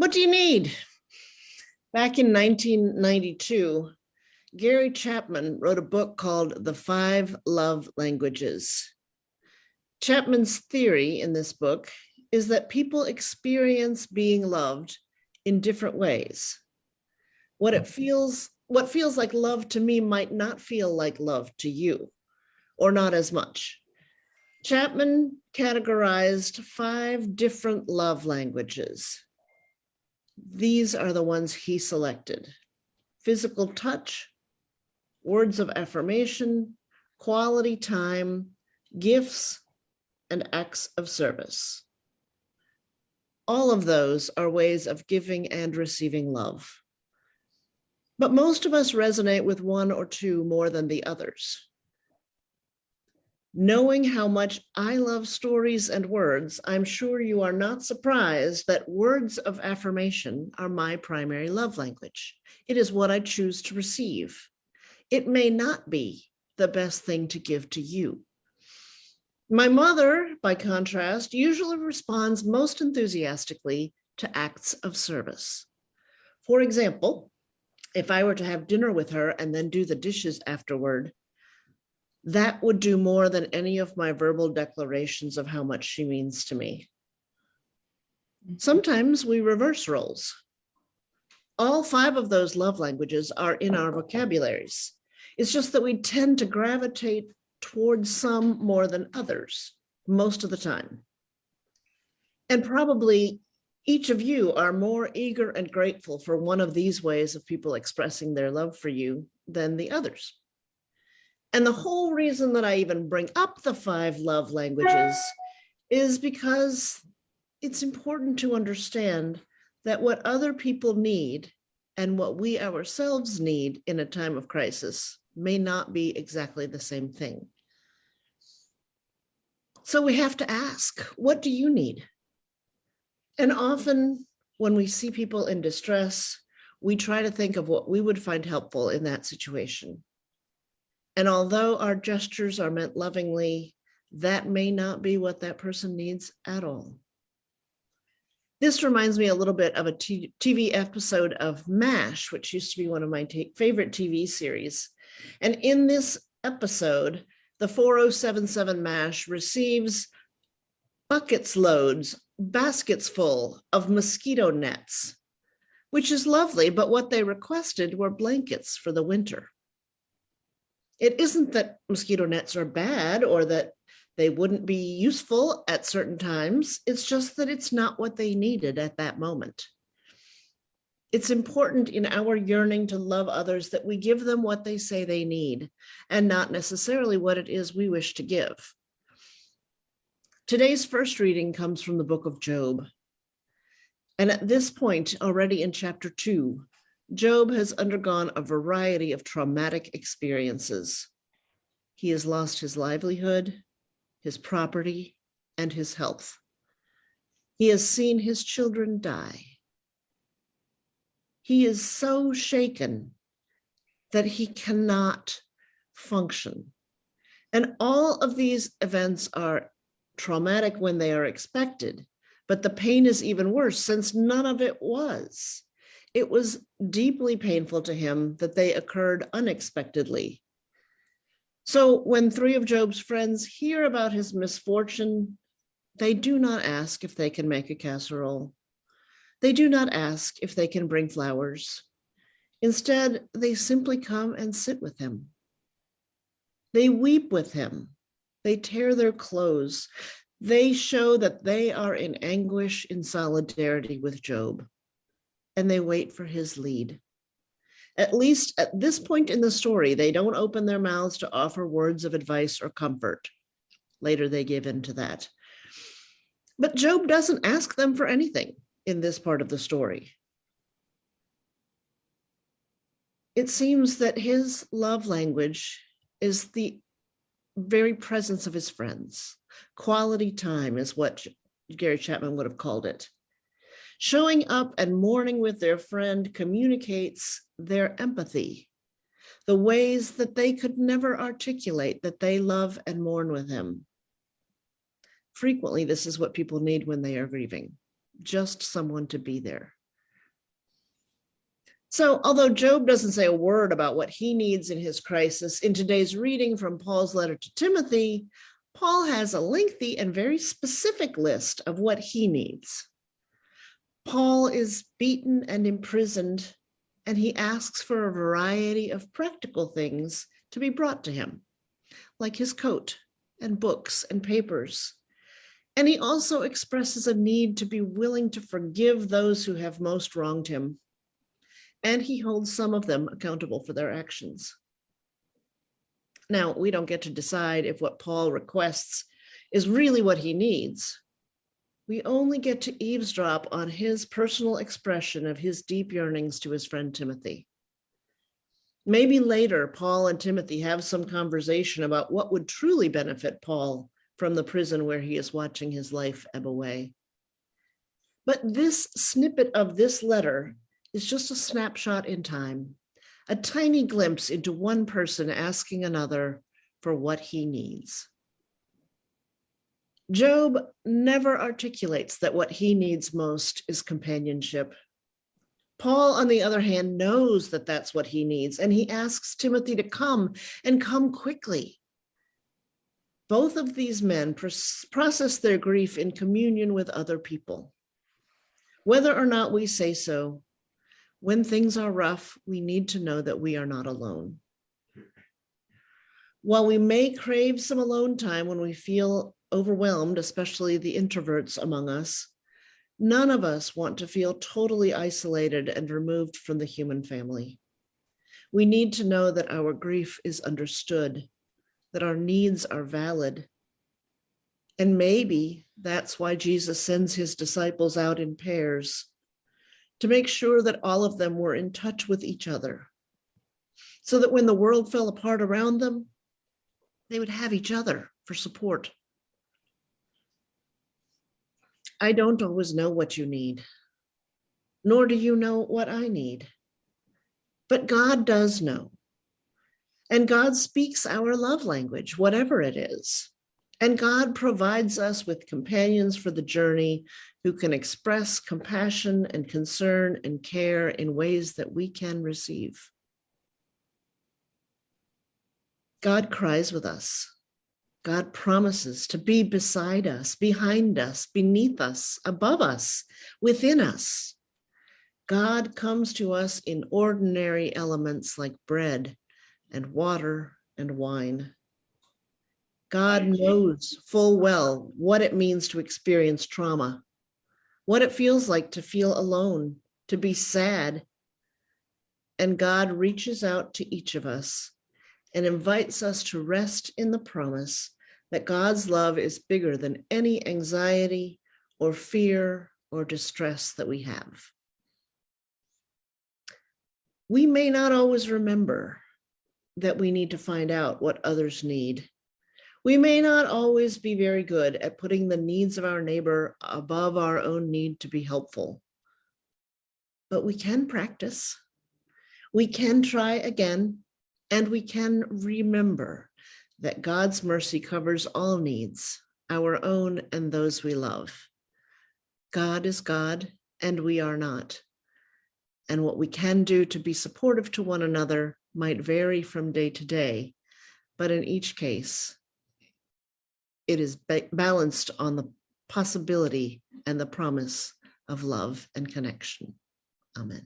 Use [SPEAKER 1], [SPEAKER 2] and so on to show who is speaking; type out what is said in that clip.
[SPEAKER 1] What do you need? Back in 1992, Gary Chapman wrote a book called The 5 Love Languages. Chapman's theory in this book is that people experience being loved in different ways. What feels like love to me might not feel like love to you, or not as much. Chapman categorized 5 different love languages. These are the ones he selected: physical touch, words of affirmation, quality time, gifts, and acts of service. All of those are ways of giving and receiving love. But most of us resonate with one or two more than the others. Knowing how much I love stories and words, I'm sure you are not surprised that words of affirmation are my primary love language. It is what I choose to receive. It may not be the best thing to give to you. My mother, by contrast, usually responds most enthusiastically to acts of service. For example, if I were to have dinner with her and then do the dishes afterward, that would do more than any of my verbal declarations of how much she means to me. Sometimes we reverse roles. All 5 of those love languages are in our vocabularies. It's just that we tend to gravitate towards some more than others most of the time. And probably each of you are more eager and grateful for one of these ways of people expressing their love for you than the others. And the whole reason that I even bring up the 5 love languages is because it's important to understand that what other people need and what we ourselves need in a time of crisis may not be exactly the same thing. So we have to ask, what do you need? And often when we see people in distress, we try to think of what we would find helpful in that situation. And although our gestures are meant lovingly, that may not be what that person needs at all. This reminds me a little bit of a TV episode of MASH, which used to be one of my favorite TV series. And in this episode, the 4077 MASH receives buckets loads, baskets full of mosquito nets, which is lovely, but what they requested were blankets for the winter. It isn't that mosquito nets are bad or that they wouldn't be useful at certain times. It's just that it's not what they needed at that moment. It's important in our yearning to love others that we give them what they say they need and not necessarily what it is we wish to give. Today's first reading comes from the book of Job. And at this point, already in chapter 2, Job has undergone a variety of traumatic experiences. He has lost his livelihood, his property, and his health. He has seen his children die. He is so shaken that he cannot function. And all of these events are traumatic when they are expected, but the pain is even worse since none of it was. It was deeply painful to him that they occurred unexpectedly. So when 3 of Job's friends hear about his misfortune, they do not ask if they can make a casserole. They do not ask if they can bring flowers. Instead, they simply come and sit with him. They weep with him. They tear their clothes. They show that they are in anguish in solidarity with Job, and they wait for his lead. At least at this point in the story, they don't open their mouths to offer words of advice or comfort. Later, they give in to that. But Job doesn't ask them for anything in this part of the story. It seems that his love language is the very presence of his friends. Quality time is what Gary Chapman would have called it. Showing up and mourning with their friend communicates their empathy, the ways that they could never articulate that they love and mourn with him. Frequently, this is what people need when they are grieving, just someone to be there, So, although Job doesn't say a word about what he needs in his crisis, in today's reading from Paul's letter to Timothy, Paul has a lengthy and very specific list of what he needs. Paul is beaten and imprisoned, and he asks for a variety of practical things to be brought to him, like his coat and books and papers. And he also expresses a need to be willing to forgive those who have most wronged him. And he holds some of them accountable for their actions. Now, we don't get to decide if what Paul requests is really what he needs. We only get to eavesdrop on his personal expression of his deep yearnings to his friend Timothy. Maybe later, Paul and Timothy have some conversation about what would truly benefit Paul from the prison where he is watching his life ebb away. But this snippet of this letter is just a snapshot in time, a tiny glimpse into one person asking another for what he needs. Job never articulates that what he needs most is companionship. Paul, on the other hand, knows that that's what he needs, and he asks Timothy to come and come quickly. Both of these men process their grief in communion with other people. Whether or not we say so, when things are rough, we need to know that we are not alone. While we may crave some alone time when we feel overwhelmed, especially the introverts among us, none of us want to feel totally isolated and removed from the human family. We need to know that our grief is understood, that our needs are valid. And maybe that's why Jesus sends his disciples out in pairs, to make sure that all of them were in touch with each other, so that when the world fell apart around them, they would have each other for support. I don't always know what you need, nor do you know what I need, but God does know. And God speaks our love language, whatever it is. And God provides us with companions for the journey who can express compassion and concern and care in ways that we can receive. God cries with us. God promises to be beside us, behind us, beneath us, above us, within us. God comes to us in ordinary elements like bread and water and wine. God knows full well what it means to experience trauma, what it feels like to feel alone, to be sad. And God reaches out to each of us and invites us to rest in the promise that God's love is bigger than any anxiety or fear or distress that we have. We may not always remember that we need to find out what others need. We may not always be very good at putting the needs of our neighbor above our own need to be helpful. But we can practice. We can try again, and we can remember that God's mercy covers all needs, our own and those we love. God is God, and we are not. And what we can do to be supportive to one another might vary from day to day, but in each case, it is balanced on the possibility and the promise of love and connection. Amen.